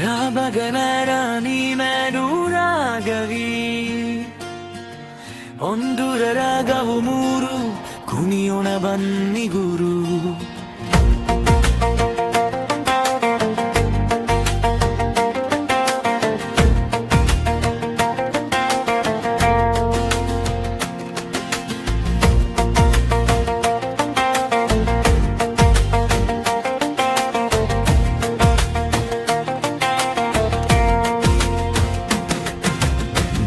ರಾಮಗನ ರಾಣಿ main ರಾಗವಿ ಒಂದೂರ ರಾಗವು ಮೂರು ಕುಣಿಯೋಣ ಬನ್ನಿ ಗುರು.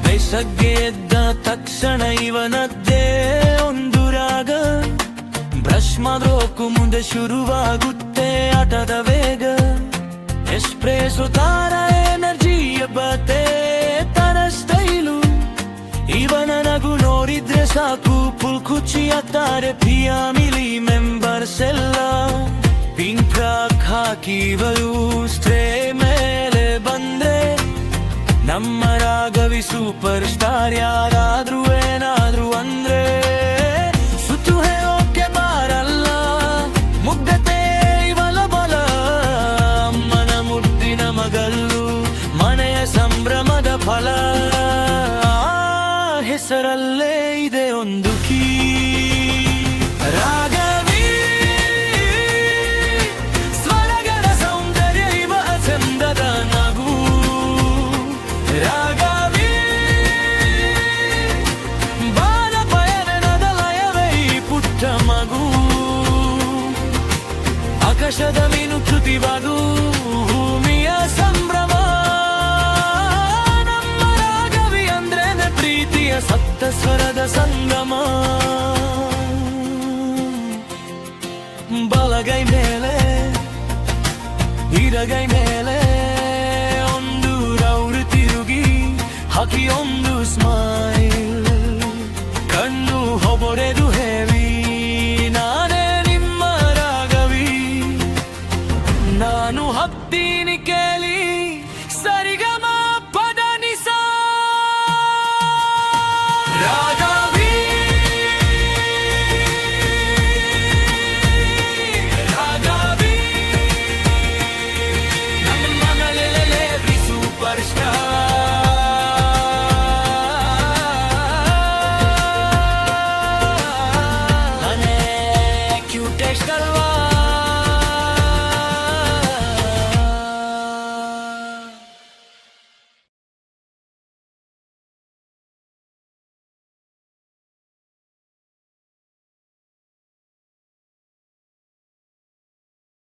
ಬೆಸಗ್ಗೆ ಎದ್ದ ತಕ್ಷಣ ಇವನದ್ದೇ ಒಂದು ರಾಗ. ಬ್ರಷ್ ಮಾಡೋಕು ಮುಂದೆ ಶುರುವಾಗುತ್ತೆ ಆಟದ ವೇಗ. ಎಸ್ಪ್ರೆಸೋ ತರ ಎನರ್ಜಿ ಎಬ್ಬತ್ತೆ ತರ ಸ್ಟೈಲು. ಇವನ ನಗು ನೋಡಿದ್ರೆ ಸಾಕು ಫುಲ್ ಖುಷಿ ಆಗ್ತಾರೆ ಫ್ಯಾಮಿಲಿ ಮೆಂಬರ್ಸ್ ಎಲ್ಲ. ಪಿಂಕ್ ಫ್ರಾಕ್ ಹಾಕಿ ಇವರು ಸ್ಟ್ರೇ ಮೇಲೆ ಬಂದ್ರೆ ನಮ್ಮ ರಾಘವಿ ಸೂಪರ್ ಸ್ಟಾರ್. ಯಾರಾದ್ರೂ ಏನಾದ್ರೂ ಅಂದ್ರೆ ಸುತ್ತು ಹೇಳೋಕೆ ಬಾರಲ್ಲ. ಮುಗ್ಧತೆ ಇವಳ ಬಲ, ಅಮ್ಮನ ಮುದ್ದಿನ ಮಗಲ್ಲು, ಮನೆಯ ಸಂಭ್ರಮದ ಫಲ. ಹೆಸರಲ್ಲೇ ಇದೆ ಒಂದು ಕೀ. ರಾಘವಿ ಸ್ವರಗಳ ಸೌಂದರ್ಯ ಇವ ಚಂದದ ನಗು. ರಾಘವಿ ಬಾಲ ಪಯಣದ ಲಯವೇ ಈ ಪುಟ್ಟ ಮಗು. ಆಕಾಶದ ಮಿನುಚುತಿವಾದು ಭೂಮಿಯ ಸಂಭ್ರಮ. ನಮ್ಮ ರಾಘವಿ ಅಂದ್ರೇನೆ ಪ್ರೀತಿಯ ಸಪ್ತ ಸ್ವರದ ಸಂಗಮ. ಬಲಗೈ ಮೇಲೆ ಇರಗೈ ಮೇಲೆ ಒಂದು ರೌರು ತಿರುಗಿ ಹಾಕಿ ಒಂದು ಸ್ಮೈಲ್.